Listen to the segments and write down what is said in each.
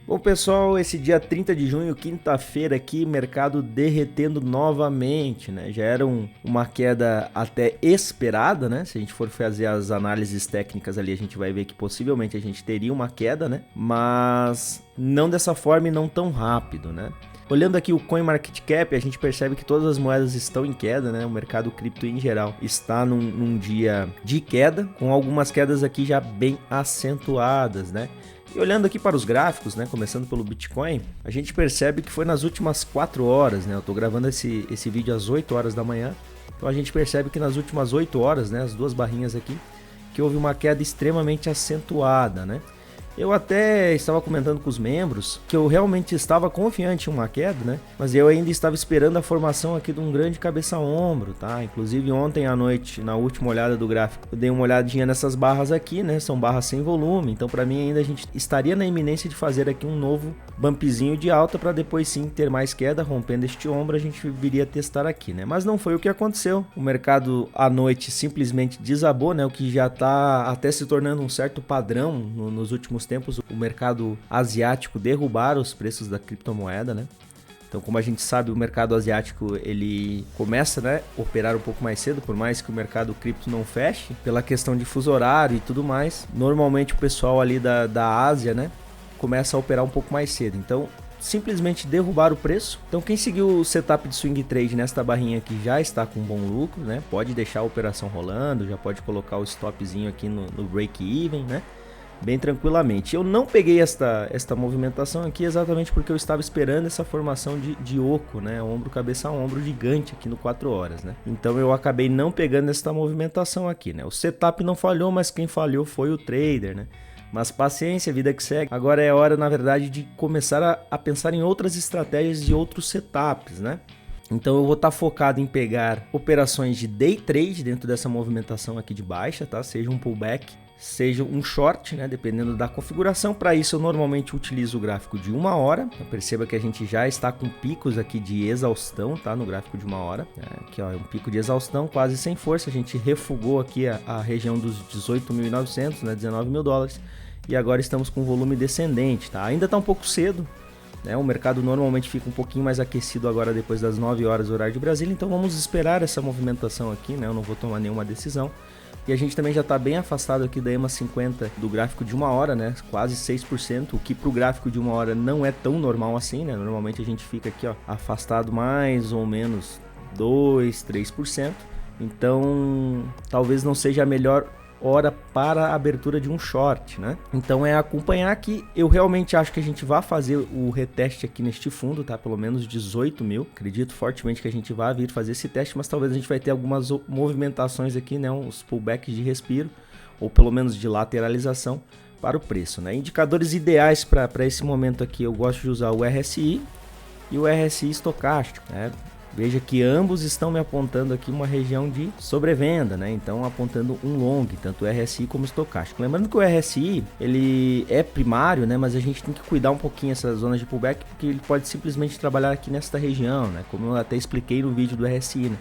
Bom, pessoal, esse dia 30 de junho, quinta-feira aqui, mercado derretendo novamente, né? Já era uma queda até esperada, né? Se a gente for fazer as análises técnicas ali, a gente vai ver que possivelmente a gente teria uma queda, né? Mas não dessa forma e não tão rápido, né? Olhando aqui o CoinMarketCap, a gente percebe que todas as moedas estão em queda, né? O mercado cripto em geral está num dia de queda, com algumas quedas aqui já bem acentuadas, né? E olhando aqui para os gráficos, né, começando pelo Bitcoin, a gente percebe que foi nas últimas 4 horas, né, eu estou gravando esse vídeo às 8 horas da manhã, então a gente percebe que nas últimas 8 horas, né, as duas barrinhas aqui, que houve uma queda extremamente acentuada, né. Eu até estava comentando com os membros que eu realmente estava confiante em uma queda, né? Mas eu ainda estava esperando a formação aqui de um grande cabeça-ombro, tá? Inclusive ontem à noite, na última olhada do gráfico, eu dei uma olhadinha nessas barras aqui, né? São barras sem volume, então para mim ainda a gente estaria na iminência de fazer aqui um novo bumpzinho de alta para depois sim ter mais queda, rompendo este ombro, a gente viria testar aqui, né? Mas não foi o que aconteceu. O mercado à noite simplesmente desabou, né? O que já está até se tornando um certo padrão nos últimos tempos, o mercado asiático derrubar os preços da criptomoeda, né? Então, como a gente sabe, o mercado asiático ele começa, né, a operar um pouco mais cedo, por mais que o mercado cripto não feche, pela questão de fuso horário e tudo mais. Normalmente o pessoal ali da Ásia, né, começa a operar um pouco mais cedo. Então, simplesmente derrubar o preço. Então, quem seguiu o setup de swing trade nesta barrinha aqui já está com bom lucro, né? Pode deixar a operação rolando, já pode colocar o stopzinho aqui no break-even, né? Bem tranquilamente. Eu não peguei esta movimentação aqui exatamente porque eu estava esperando essa formação de oco, né? Ombro, cabeça, ombro gigante aqui no 4 horas, né? Então eu acabei não pegando esta movimentação aqui, né? O setup não falhou, mas quem falhou foi o trader, né? Mas paciência, vida que segue. Agora é hora, na verdade, de começar a pensar em outras estratégias de outros setups, né? Então eu vou estar focado em pegar operações de day trade dentro dessa movimentação aqui de baixa, tá? Seja um pullback, seja um short, né? Dependendo da configuração. Para isso eu normalmente utilizo o gráfico de 1 hora. Perceba que a gente já está com picos aqui de exaustão, tá? No gráfico de 1 hora. Aqui ó, é um pico de exaustão quase sem força. A gente refugou aqui a região dos 18.900, né? 19 mil dólares. E agora estamos com volume descendente, tá? Ainda está um pouco cedo. O mercado normalmente fica um pouquinho mais aquecido agora depois das 9 horas do horário de Brasília, então vamos esperar essa movimentação aqui, né? Eu não vou tomar nenhuma decisão. E a gente também já está bem afastado aqui da EMA 50 do gráfico de 1 hora, né? Quase 6%, o que para o gráfico de 1 hora não é tão normal assim, né? Normalmente a gente fica aqui, ó, afastado mais ou menos 2, 3%. Então, talvez não seja a melhor hora para a abertura de um short, né? Então é acompanhar aqui. Eu realmente acho que a gente vai fazer o reteste aqui neste fundo, tá? Pelo menos 18 mil. Acredito fortemente que a gente vai vir fazer esse teste, mas talvez a gente vai ter algumas movimentações aqui, né? Uns pullbacks de respiro, ou pelo menos de lateralização para o preço, né? Indicadores ideais para esse momento aqui, eu gosto de usar o RSI e o RSI estocástico, né? Veja que ambos estão me apontando aqui uma região de sobrevenda, né? Então apontando um long, tanto o RSI como o estocástico. Lembrando que o RSI, ele é primário, né? Mas a gente tem que cuidar um pouquinho essas zonas de pullback, porque ele pode simplesmente trabalhar aqui nesta região, né? Como eu até expliquei no vídeo do RSI, né?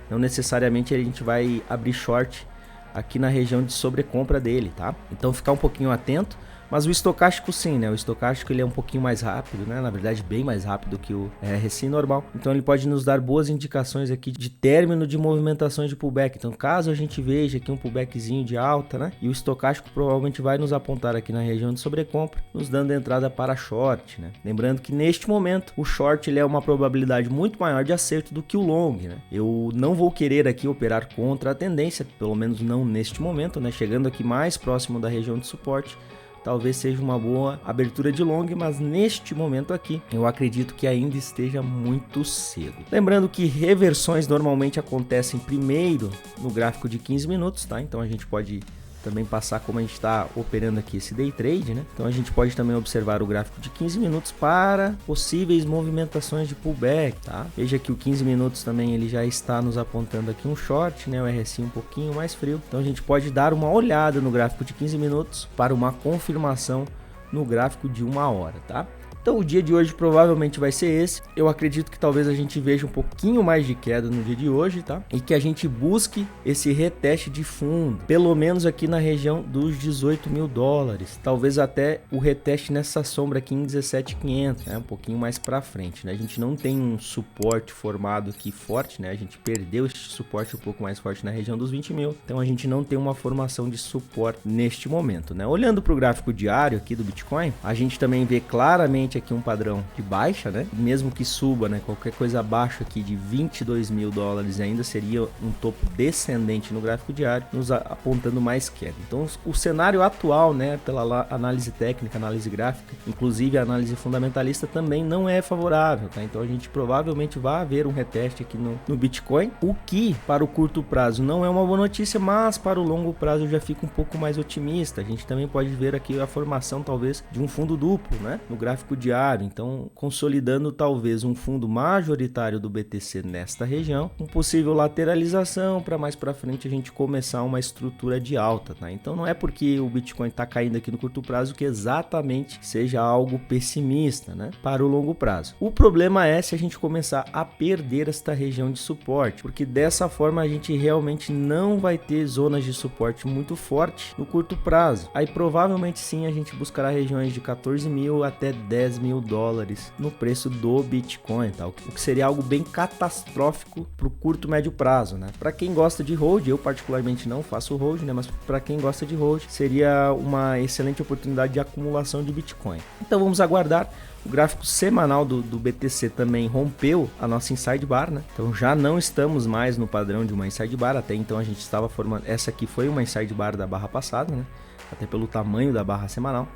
Não necessariamente a gente vai abrir short aqui na região de sobrecompra dele, tá? Então ficar um pouquinho atento. Mas o estocástico sim, né? O estocástico ele é um pouquinho mais rápido, né? Na verdade, bem mais rápido que o RSI normal. Então ele pode nos dar boas indicações aqui de término de movimentações de pullback. Então caso a gente veja aqui um pullbackzinho de alta, né? E o estocástico provavelmente vai nos apontar aqui na região de sobrecompra, nos dando entrada para short, né? Lembrando que neste momento o short ele é uma probabilidade muito maior de acerto do que o long, né? Eu não vou querer aqui operar contra a tendência, pelo menos não neste momento, né? Chegando aqui mais próximo da região de suporte, talvez seja uma boa abertura de long, mas neste momento aqui eu acredito que ainda esteja muito cedo. Lembrando que reversões normalmente acontecem primeiro no gráfico de 15 minutos, tá? Então a gente pode também passar como a gente está operando aqui esse day trade, né? Então a gente pode também observar o gráfico de 15 minutos para possíveis movimentações de pullback, tá? Veja que o 15 minutos também ele já está nos apontando aqui um short, né? O RSI um pouquinho mais frio. Então a gente pode dar uma olhada no gráfico de 15 minutos para uma confirmação no gráfico de 1 hora, tá? Então o dia de hoje provavelmente vai ser esse. Eu acredito que talvez a gente veja um pouquinho mais de queda no dia de hoje, tá? E que a gente busque esse reteste de fundo, pelo menos aqui na região dos 18 mil dólares. Talvez até o reteste nessa sombra aqui em 17.500, né? Um pouquinho mais para frente, né? A gente não tem um suporte formado aqui forte, né? A gente perdeu este suporte um pouco mais forte na região dos 20 mil. Então a gente não tem uma formação de suporte neste momento, né? Olhando para o gráfico diário aqui do Bitcoin, a gente também vê claramente aqui um padrão de baixa, né? Mesmo que suba, né? Qualquer coisa abaixo aqui de 22 mil dólares ainda seria um topo descendente no gráfico diário, nos apontando mais queda. Então, o cenário atual, né? Pela análise técnica, análise gráfica, inclusive a análise fundamentalista também não é favorável, tá? Então, a gente provavelmente vai haver um reteste aqui no Bitcoin, o que para o curto prazo não é uma boa notícia, mas para o longo prazo eu já fico um pouco mais otimista. A gente também pode ver aqui a formação talvez de um fundo duplo, né? No gráfico diário, então consolidando talvez um fundo majoritário do BTC nesta região, com possível lateralização para mais para frente a gente começar uma estrutura de alta, tá? Então não é porque o Bitcoin está caindo aqui no curto prazo que exatamente seja algo pessimista, né? Para o longo prazo. O problema é se a gente começar a perder esta região de suporte, porque dessa forma a gente realmente não vai ter zonas de suporte muito forte no curto prazo. Aí provavelmente sim a gente buscará regiões de 14 mil até 10 mil dólares no preço do Bitcoin, tá? O que seria algo bem catastrófico para o curto médio prazo, né? Para quem gosta de hold, eu particularmente não faço hold, né? Mas para quem gosta de hold, seria uma excelente oportunidade de acumulação de Bitcoin. Então vamos aguardar. O gráfico semanal do BTC também rompeu a nossa inside bar, né? Então já não estamos mais no padrão de uma inside bar. Até então a gente estava formando. Essa aqui foi uma inside bar da barra passada, né? Até pelo tamanho da barra semanal.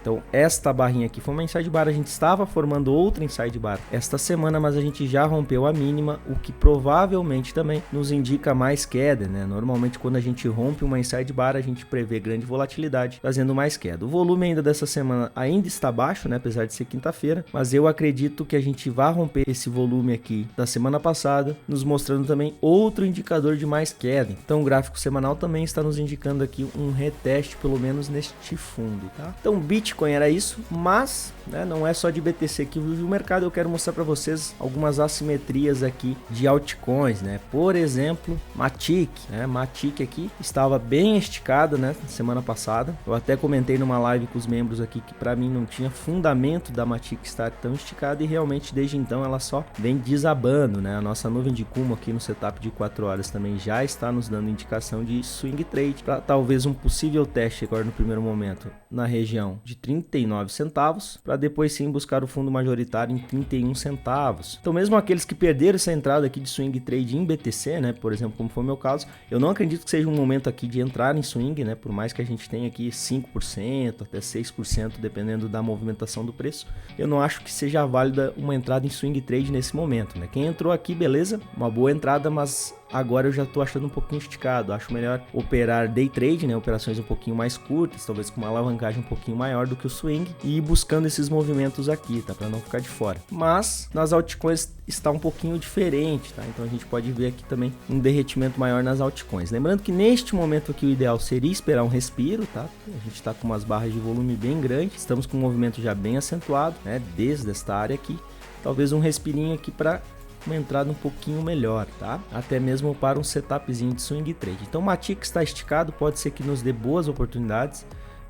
Então esta barrinha aqui foi uma inside bar, a gente estava formando outra inside bar esta semana, mas a gente já rompeu a mínima, o que provavelmente também nos indica mais queda, né? Normalmente quando a gente rompe uma inside bar, a gente prevê grande volatilidade, trazendo mais queda. O volume ainda dessa semana ainda está baixo, né? Apesar de ser quinta-feira, mas eu acredito que a gente vai romper esse volume aqui da semana passada, nos mostrando também outro indicador de mais queda. Então o gráfico semanal também está nos indicando aqui um reteste, pelo menos neste fundo, tá? Então Bitcoin era isso, mas né, não é só de BTC que vive o mercado. Eu quero mostrar para vocês algumas assimetrias aqui de altcoins, né? Por exemplo, Matic, né? Matic aqui estava bem esticada, né? Semana passada. Eu até comentei numa live com os membros aqui que para mim não tinha fundamento da Matic estar tão esticada e realmente desde então ela só vem desabando, né? A nossa nuvem de Kumo aqui no setup de 4 horas também já está nos dando indicação de swing trade para talvez um possível teste agora no primeiro momento na região de 39 centavos, para depois sim buscar o fundo majoritário em 31 centavos. Então mesmo aqueles que perderam essa entrada aqui de swing trade em BTC, né, por exemplo, como foi o meu caso, eu não acredito que seja um momento aqui de entrar em swing, né, por mais que a gente tenha aqui 5% até 6% dependendo da movimentação do preço, eu não acho que seja válida uma entrada em swing trade nesse momento, né? Quem entrou aqui, beleza, uma boa entrada, mas agora eu já estou achando um pouquinho esticado. Acho melhor operar day trade, né? Operações um pouquinho mais curtas, talvez com uma alavancagem um pouquinho maior do que o swing, e ir buscando esses movimentos aqui, tá? Para não ficar de fora. Mas nas altcoins está um pouquinho diferente, tá? Então a gente pode ver aqui também um derretimento maior nas altcoins. Lembrando que neste momento aqui o ideal seria esperar um respiro, tá? A gente está com umas barras de volume bem grandes, estamos com um movimento já bem acentuado, né? Desde esta área aqui, talvez um respirinho aqui para uma entrada um pouquinho melhor, tá? Até mesmo para um setupzinho de swing trade. Então o Matic está esticado, pode ser que nos dê boas oportunidades.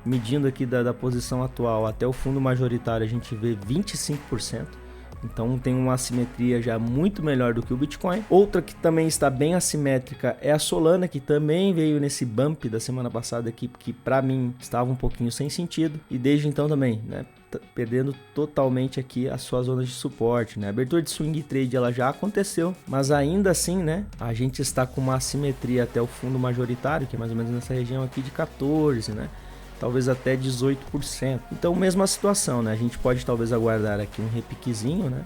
Medindo aqui da posição atual até o fundo majoritário a gente vê 25%. Então tem uma assimetria já muito melhor do que o Bitcoin. Outra que também está bem assimétrica é a Solana, que também veio nesse bump da semana passada aqui, que para mim estava um pouquinho sem sentido. E desde então também, né? Perdendo totalmente aqui as suas zonas de suporte, né? A abertura de swing trade ela já aconteceu, mas ainda assim, né? A gente está com uma assimetria até o fundo majoritário, que é mais ou menos nessa região aqui de 14, né? Talvez até 18%. Então, mesma situação, né? A gente pode talvez aguardar aqui um repiquezinho, né?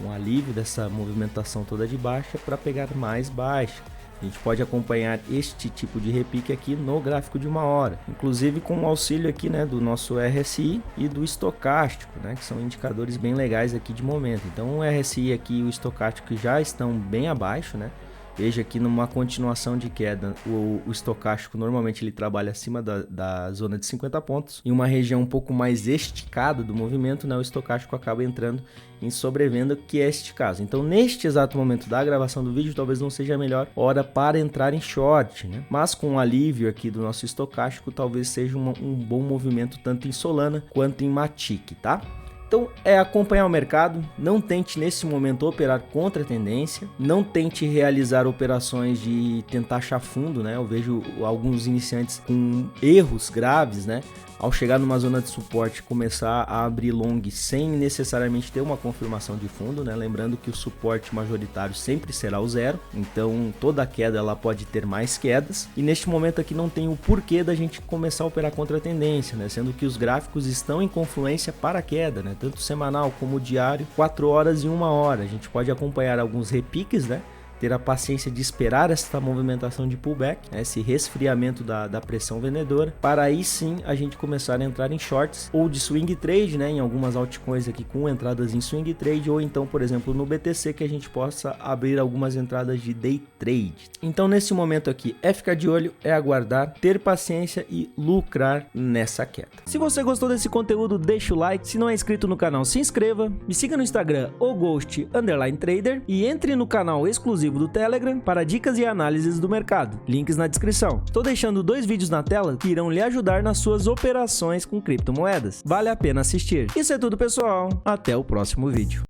Um alívio dessa movimentação toda de baixa para pegar mais baixa. A gente pode acompanhar este tipo de repique aqui no gráfico de 1 hora, inclusive com o auxílio aqui, né, do nosso RSI e do estocástico, né, que são indicadores bem legais aqui de momento. Então o RSI aqui e o estocástico já estão bem abaixo, né? Veja que numa continuação de queda, o estocástico normalmente ele trabalha acima da zona de 50 pontos. Em uma região um pouco mais esticada do movimento, né, o estocástico acaba entrando em sobrevenda, que é este caso. Então, neste exato momento da gravação do vídeo, talvez não seja a melhor hora para entrar em short, né? Mas com o alívio aqui do nosso estocástico, talvez seja um bom movimento tanto em Solana quanto em Matic, tá? Então é acompanhar o mercado, não tente nesse momento operar contra a tendência, não tente realizar operações de tentar achar fundo, né? Eu vejo alguns iniciantes com erros graves, né? Ao chegar numa zona de suporte, começar a abrir long sem necessariamente ter uma confirmação de fundo, né? Lembrando que o suporte majoritário sempre será o zero, então toda queda ela pode ter mais quedas. E neste momento aqui não tem o porquê da gente começar a operar contra a tendência, né? Sendo que os gráficos estão em confluência para a queda, né? Tanto semanal como diário, 4 horas e 1 hora. A gente pode acompanhar alguns repiques, né? Ter a paciência de esperar essa movimentação de pullback, esse resfriamento da pressão vendedora, para aí sim a gente começar a entrar em shorts ou de swing trade, né, em algumas altcoins aqui com entradas em swing trade, ou então, por exemplo, no BTC, que a gente possa abrir algumas entradas de day trade. Então, nesse momento aqui, é ficar de olho, é aguardar, ter paciência e lucrar nessa queda. Se você gostou desse conteúdo, deixa o like. Se não é inscrito no canal, se inscreva. Me siga no Instagram, oghost_trader, e entre no canal exclusivo do Telegram para dicas e análises do mercado. Links na descrição. Estou deixando 2 vídeos na tela que irão lhe ajudar nas suas operações com criptomoedas. Vale a pena assistir. Isso é tudo, pessoal. Até o próximo vídeo.